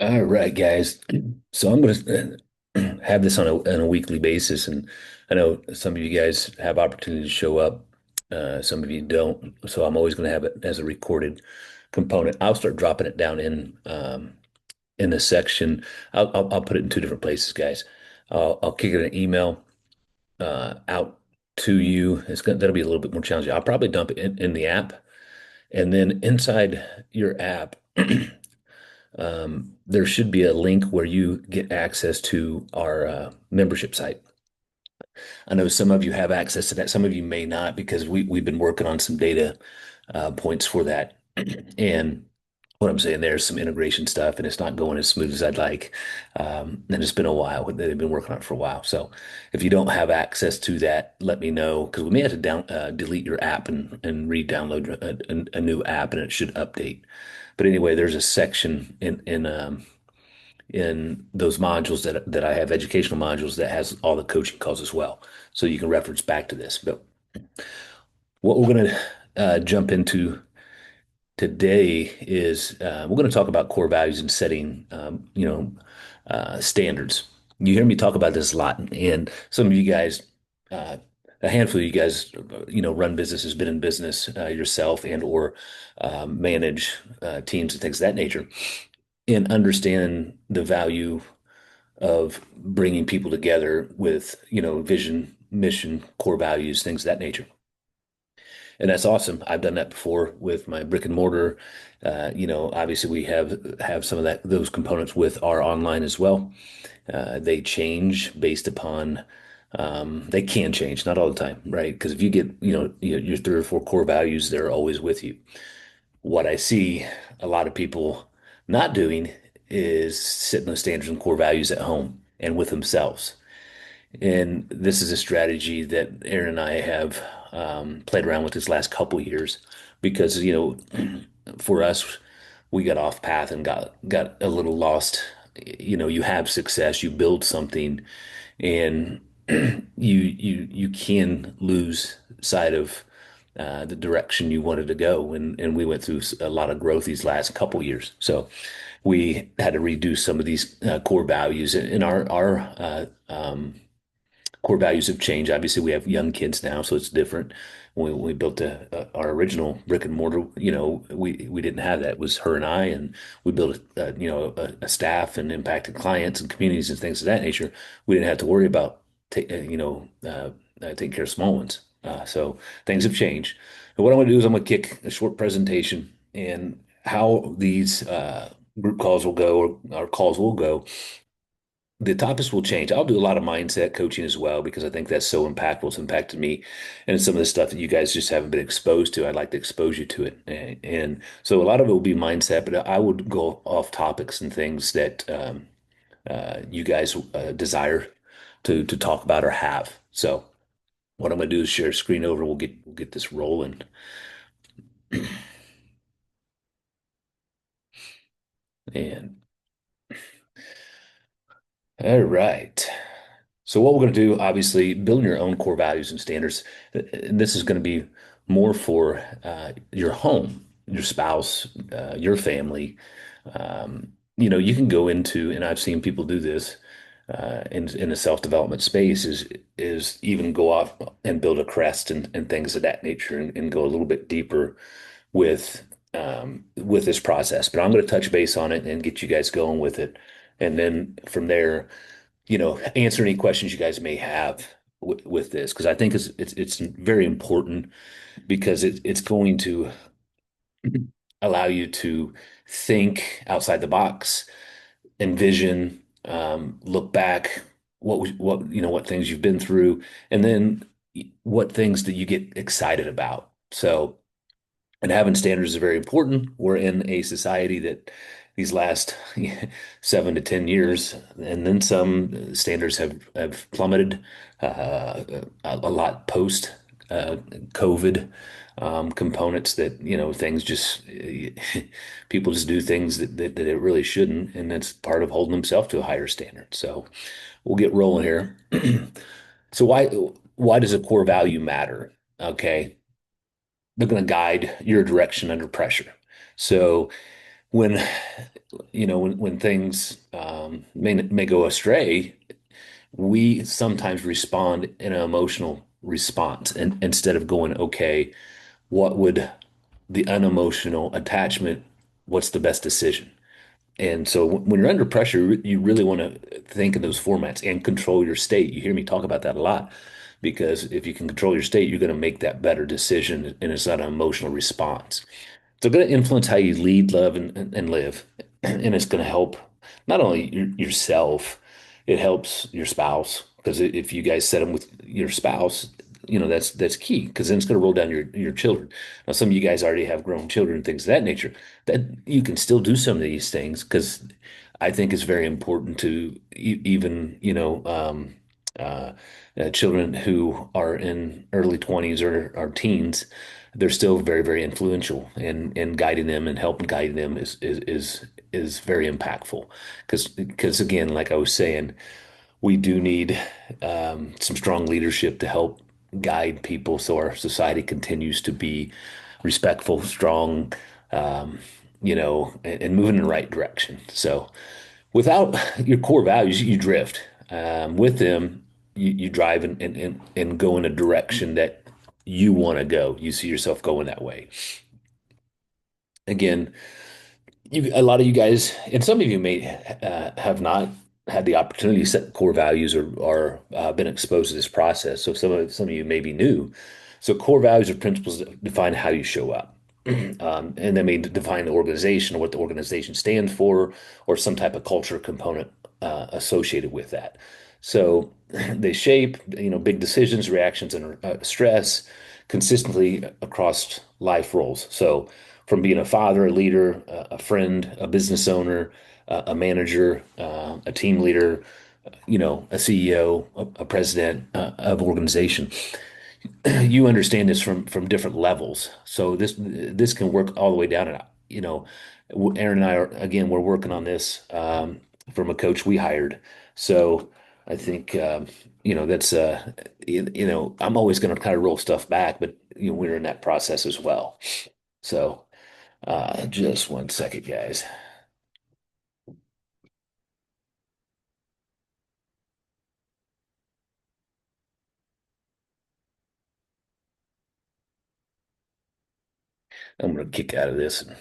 All right, guys. So I'm going to have this on a weekly basis, and I know some of you guys have opportunity to show up. Some of you don't, so I'm always going to have it as a recorded component. I'll start dropping it down in the section. I'll put it in two different places, guys. I'll kick it an email out to you. That'll be a little bit more challenging. I'll probably dump it in the app, and then inside your app. There should be a link where you get access to our membership site. I know some of you have access to that. Some of you may not because we've been working on some data points for that. And what I'm saying there's some integration stuff, and it's not going as smooth as I'd like. And it's been a while. They've been working on it for a while. So if you don't have access to that, let me know because we may have to delete your app and re-download a new app, and it should update. But anyway, there's a section in those modules that I have, educational modules, that has all the coaching calls as well. So you can reference back to this. But what we're going to jump into today is we're going to talk about core values and setting, standards. You hear me talk about this a lot, and some of you guys, uh, a handful of you guys, run businesses, been in business yourself, and or manage teams and things of that nature, and understand the value of bringing people together with, vision, mission, core values, things of that nature. And that's awesome. I've done that before with my brick and mortar. Obviously we have some of those components with our online as well. They change based upon they can change, not all the time, right? Because if you get, your three or four core values, they're always with you. What I see a lot of people not doing is setting those standards and core values at home and with themselves. And this is a strategy that Aaron and I have played around with this last couple years because, for us, we got off path and got a little lost. You have success, you build something, and you can lose sight of the direction you wanted to go. And we went through a lot of growth these last couple years. So we had to redo some of these core values, and our core values have changed. Obviously, we have young kids now, so it's different. When we built our original brick and mortar, we didn't have that. It was her and I, and we built a staff and impacted clients and communities and things of that nature. We didn't have to worry about taking care of small ones. So things have changed. And what I'm going to do is I'm going to kick a short presentation and how these group calls will go, or our calls will go. The topics will change. I'll do a lot of mindset coaching as well because I think that's so impactful. It's impacted me, and some of the stuff that you guys just haven't been exposed to. I'd like to expose you to it, and so a lot of it will be mindset. But I would go off topics and things that you guys desire to talk about or have. So what I'm going to do is share a screen over. We'll get this rolling. And all right. So what we're going to do, obviously, building your own core values and standards. And this is going to be more for your home, your spouse, your family. You can go into, and I've seen people do this in a self-development space, is even go off and build a crest and things of that nature, and go a little bit deeper with with this process. But I'm going to touch base on it and get you guys going with it, and then from there answer any questions you guys may have with this because I think it's very important because it's going to allow you to think outside the box, envision, look back, what things you've been through, and then what things that you get excited about. So, and having standards is very important. We're in a society that these last 7 to 10 years, and then some standards have plummeted a lot post COVID components that things just people just do things that it really shouldn't, and that's part of holding themselves to a higher standard. So we'll get rolling here. So why does a core value matter? Okay, they're going to guide your direction under pressure. So when when things may go astray, we sometimes respond in an emotional response, and instead of going, okay, what would the unemotional attachment, what's the best decision? And so when you're under pressure, you really want to think in those formats and control your state. You hear me talk about that a lot because if you can control your state, you're going to make that better decision, and it's not an emotional response. So it's going to influence how you lead, love, and live. And it's going to help not only yourself, it helps your spouse. Because if you guys set them with your spouse, that's key. Because then it's going to roll down your children. Now, some of you guys already have grown children and things of that nature. That you can still do some of these things because I think it's very important to even, uh, children who are in early 20s or teens, they're still very, very influential, and guiding them and helping guiding them is very impactful. Because again, like I was saying, we do need some strong leadership to help guide people so our society continues to be respectful, strong, um, and moving in the right direction. So without your core values, you drift. With them, you drive and go in a direction that you want to go. You see yourself going that way. Again, a lot of you guys, and some of you may have not had the opportunity to set core values or been exposed to this process. So some of you may be new. So core values are principles that define how you show up. And they may define the organization or what the organization stands for, or some type of culture component associated with that. So they shape, big decisions, reactions, and stress consistently across life roles. So from being a father, a leader, a friend, a business owner, a manager, a team leader, a CEO, a president of organization. You understand this from different levels. So this can work all the way down. And Aaron and I are again we're working on this from a coach we hired. So I think that's I'm always going to kind of roll stuff back, but we're in that process as well. So just one second, guys. I'm going to kick out of this and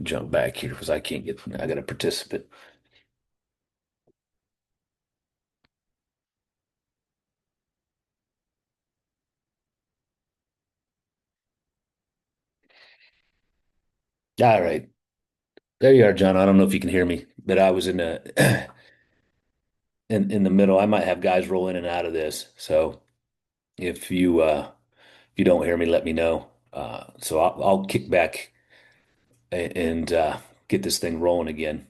jump back here because I got a participant. All right. There you are, John. I don't know if you can hear me, but I was in the in the middle. I might have guys roll in and out of this. So if you don't hear me, let me know. So I'll kick back and get this thing rolling again.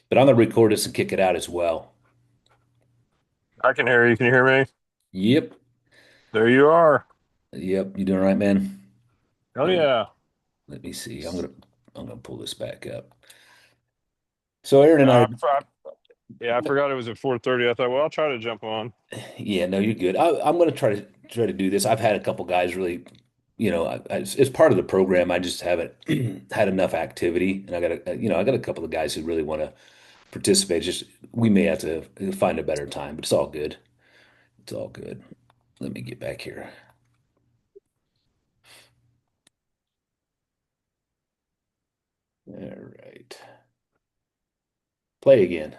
But I'm gonna record this and kick it out as well. I can hear you. Can you hear me? Yep. There you are. Yep. You doing all right, man? Oh All right. yeah. Let me see. I'm gonna pull this back up. So Aaron and Uh, I, I, yeah, I forgot it was at 4:30. I thought, well, I'll try to jump on. yeah, no, you're good. I'm gonna try to do this. I've had a couple guys really, it's part of the program. I just haven't had enough activity, and I got a couple of guys who really want to participate. Just we may have to find a better time, but it's all good. It's all good. Let me get back here. All right. Play again.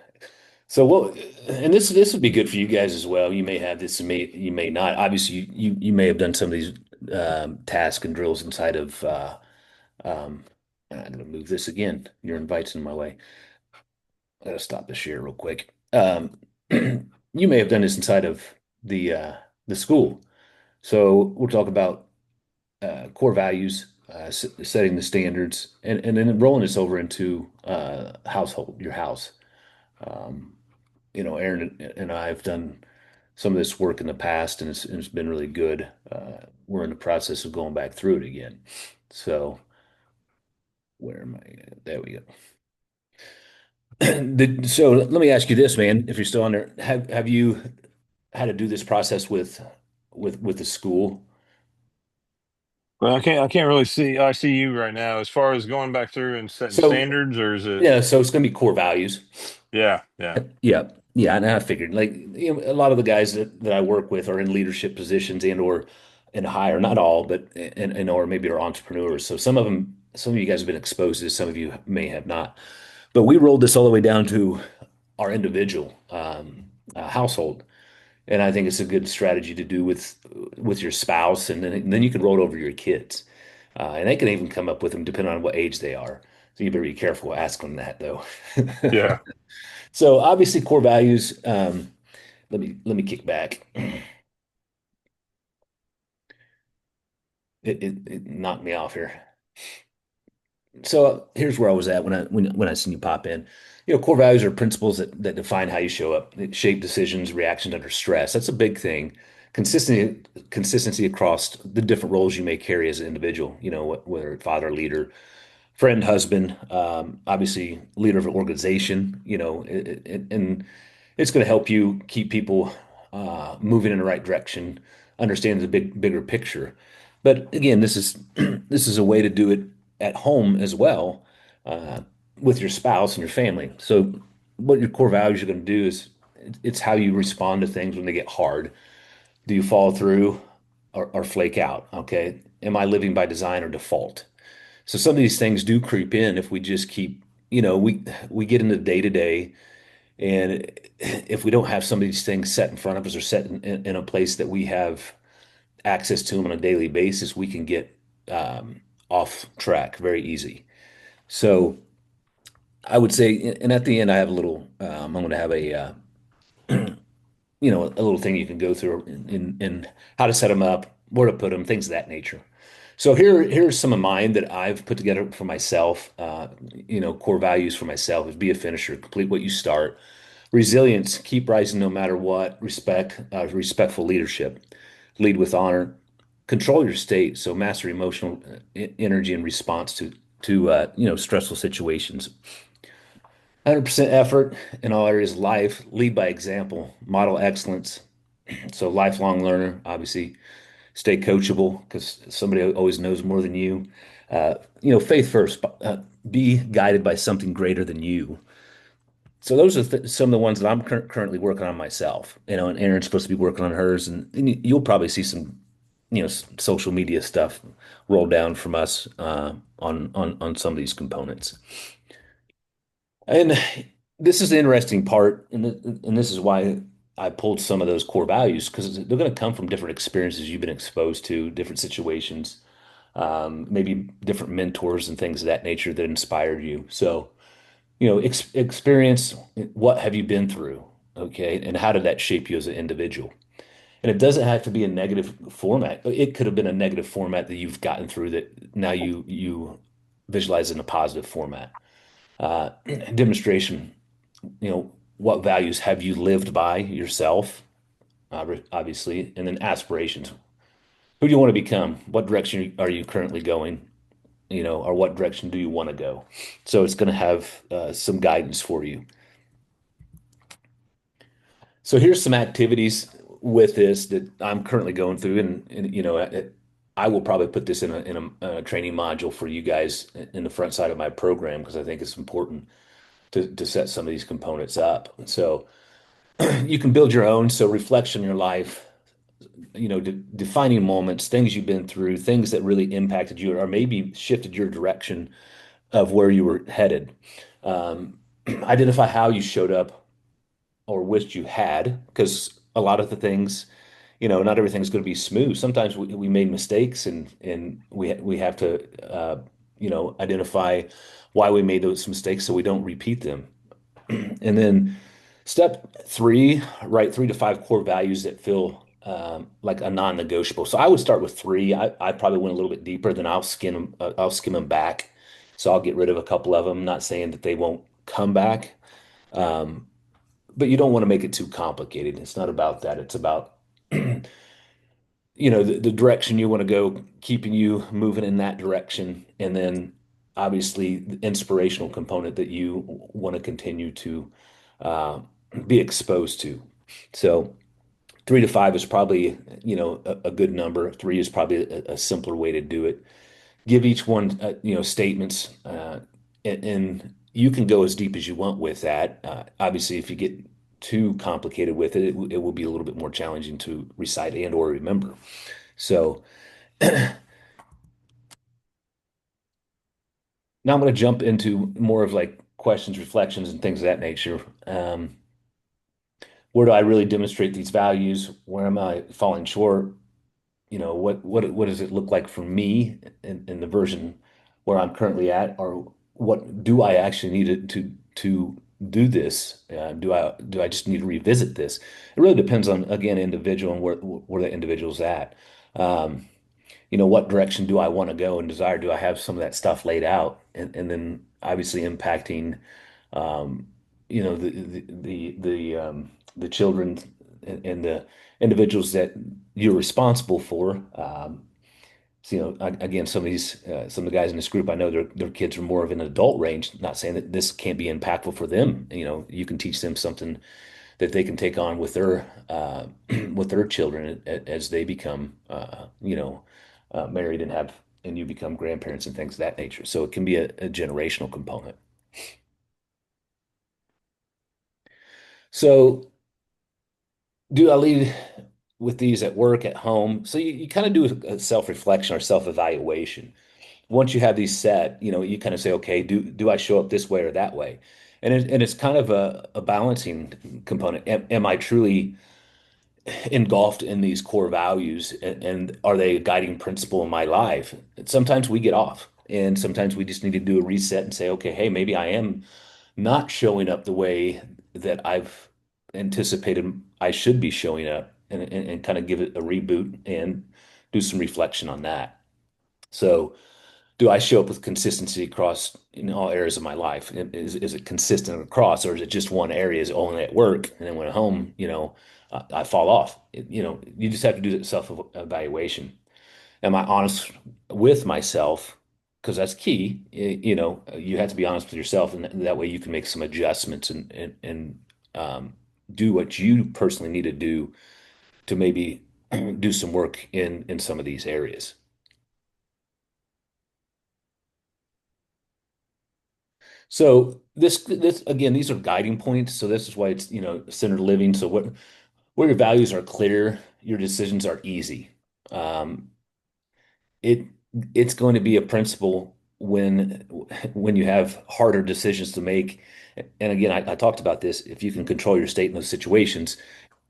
So what, and this would be good for you guys as well. You may have this, you may not. Obviously, you may have done some of these tasks and drills inside of um I'm gonna move this again. Your invite's in my way. I gotta stop the share real quick. You may have done this inside of the school. So we'll talk about core values, setting the standards, and then rolling this over into household, your house. Um, Aaron and I have done some of this work in the past, and it's been really good. We're in the process of going back through it again. So where am I? There we go. So let me ask you this, man, if you're still on there, have you had to do this process with the school? Well, I can't really see. I see you right now as far as going back through and setting So standards, or is it? yeah, so it's going to be core values. Yeah, yeah, Yeah. Yeah, and I figured like a lot of the guys that I work with are in leadership positions and or in higher, not all, but and or maybe are entrepreneurs. So some of you guys have been exposed to this, some of you may have not. But we rolled this all the way down to our individual household, and I think it's a good strategy to do with your spouse, and then you can roll it over your kids, and they can even come up with them depending on what age they are. So you better be careful asking them that though. yeah. So obviously core values. Let me kick back. It knocked me off here. So here's where I was at when I seen you pop in. Core values are principles that define how you show up, that shape decisions, reactions under stress. That's a big thing. Consistency across the different roles you may carry as an individual. Whether father, leader, friend, husband, obviously leader of an organization. And it's going to help you keep people moving in the right direction, understand the bigger picture. But again, this is this is a way to do it at home as well, uh, with your spouse and your family. So, what your core values are going to do is it's how you respond to things when they get hard. Do you follow through or flake out? Okay. Am I living by design or default? So some of these things do creep in if we just keep, we get into day to day, and if we don't have some of these things set in front of us or set in a place that we have access to them on a daily basis, we can get off track very easy. So I would say, and at the end, I have a little, I'm going to have a little thing you can go through in how to set them up, where to put them, things of that nature. So here's some of mine that I've put together for myself. Core values for myself is be a finisher, complete what you start. Resilience, keep rising no matter what. Respectful leadership, lead with honor. Control your state, so master emotional energy in response to stressful situations. 100% effort in all areas of life. Lead by example. Model excellence. So lifelong learner, obviously. Stay coachable because somebody always knows more than you. Faith first. Be guided by something greater than you. So those are some of the ones that I'm currently working on myself. And Erin's supposed to be working on hers, and you'll probably see some, social media stuff roll down from us on some of these components. And this is the interesting part, and this is why I pulled some of those core values because they're going to come from different experiences you've been exposed to, different situations, maybe different mentors and things of that nature that inspired you. So, experience, what have you been through? Okay. And how did that shape you as an individual? And it doesn't have to be a negative format. It could have been a negative format that you've gotten through that now you visualize in a positive format. Uh, Demonstration, what values have you lived by yourself, obviously, and then aspirations. Who do you want to become? What direction are you currently going? Or what direction do you want to go? So it's going to have some guidance for you. So here's some activities with this that I'm currently going through, and I will probably put this in a training module for you guys in the front side of my program because I think it's important to set some of these components up. So you can build your own. So reflection in your life, defining moments, things you've been through, things that really impacted you or maybe shifted your direction of where you were headed. Identify how you showed up or wished you had, because a lot of the things, not everything's going to be smooth. Sometimes we made mistakes, and we have to, identify why we made those mistakes so we don't repeat them. And then step three, write 3 to 5 core values that feel like a non-negotiable. So I would start with three. I probably went a little bit deeper, then I'll skim them back. So I'll get rid of a couple of them. Not saying that they won't come back, but you don't want to make it too complicated. It's not about that. It's about the direction you want to go, keeping you moving in that direction, and then obviously the inspirational component that you want to continue to uh, be exposed to. So 3 to 5 is probably, a good number. Three is probably a simpler way to do it. Give each one, statements, and you can go as deep as you want with that. Obviously, if you get too complicated with it, it will be a little bit more challenging to recite and or remember. So now I'm going to jump into more of like questions, reflections, and things of that nature. Where do I really demonstrate these values? Where am I falling short? What does it look like for me in the version where I'm currently at, or what do I actually need to do this? Do I just need to revisit this? It really depends on, again, individual and where the individual's at. Um, what direction do I want to go and desire? Do I have some of that stuff laid out? And then obviously impacting, um, the children and the individuals that you're responsible for. Again, some of the guys in this group, I know their kids are more of an adult range. Not saying that this can't be impactful for them. You can teach them something that they can take on with their with their children as they become married and you become grandparents and things of that nature. So it can be a generational component. So do I lead with these at work, at home? So you kind of do a self-reflection or self-evaluation. Once you have these set, you kind of say, okay, do I show up this way or that way? And it's kind of a balancing component. Am I truly engulfed in these core values, and are they a guiding principle in my life? Sometimes we get off, and sometimes we just need to do a reset and say, okay, hey, maybe I am not showing up the way that I've anticipated I should be showing up, and kind of give it a reboot and do some reflection on that. So, do I show up with consistency across in all areas of my life? Is it consistent across, or is it just one area? Is it only at work, and then when at home, I fall off? You just have to do that self-evaluation. Am I honest with myself? Because that's key. You have to be honest with yourself, and that way you can make some adjustments and do what you personally need to do to maybe do some work in some of these areas. So this again, these are guiding points. So this is why it's, centered living. So where your values are clear, your decisions are easy. Um, it it's going to be a principle when you have harder decisions to make. And again, I talked about this. If you can control your state in those situations,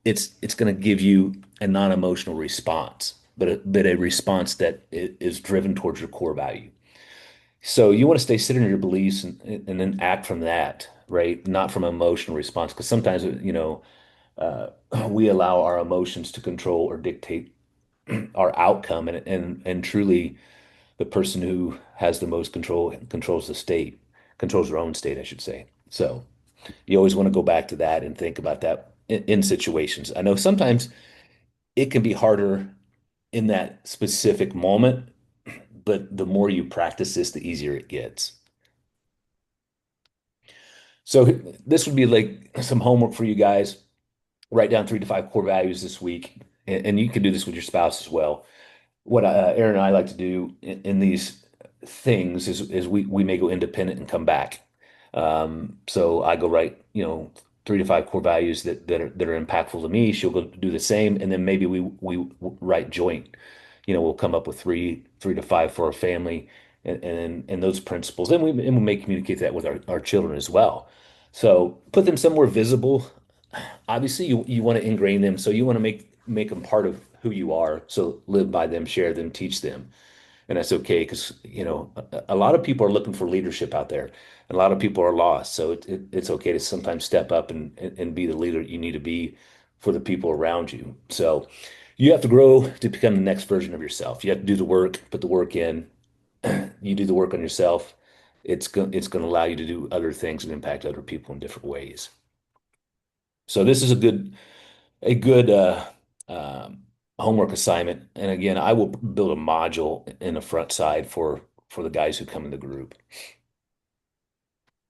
it's going to give you a non-emotional response, but a response that is driven towards your core value. So you want to stay centered in your beliefs and then act from that, right? Not from emotional response, because sometimes, uh, we allow our emotions to control or dictate our outcome, and truly, the person who has the most control controls the state, controls their own state, I should say. So you always want to go back to that and think about that in situations. I know sometimes it can be harder in that specific moment, but the more you practice this, the easier it gets. So this would be like some homework for you guys. Write down 3 to 5 core values this week, and you can do this with your spouse as well. What Aaron and I like to do in these things is we may go independent and come back. So I go write, 3 to 5 core values that are impactful to me. She'll go do the same, and then maybe we write joint. We'll come up with three to five for our family, and those principles, and we may communicate that with our children as well. So put them somewhere visible. Obviously, you want to ingrain them, so you want to make them part of who you are. So live by them, share them, teach them, and that's okay because a lot of people are looking for leadership out there, and a lot of people are lost. So it's okay to sometimes step up and be the leader you need to be for the people around you. So you have to grow to become the next version of yourself. You have to do the work, put the work in. You do the work on yourself. It's going to allow you to do other things and impact other people in different ways. So this is a good um, homework assignment. And again, I will build a module in the front side for the guys who come in the group.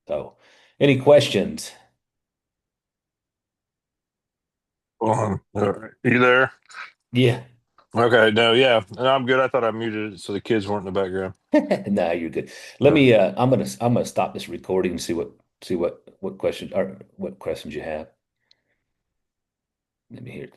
So, any questions? You there? Yeah. Okay, no, yeah, and I'm good. I thought I muted it so the kids weren't in the background. No, you're good. Let me I'm gonna stop this recording and see what question or what questions you have. Let me hear.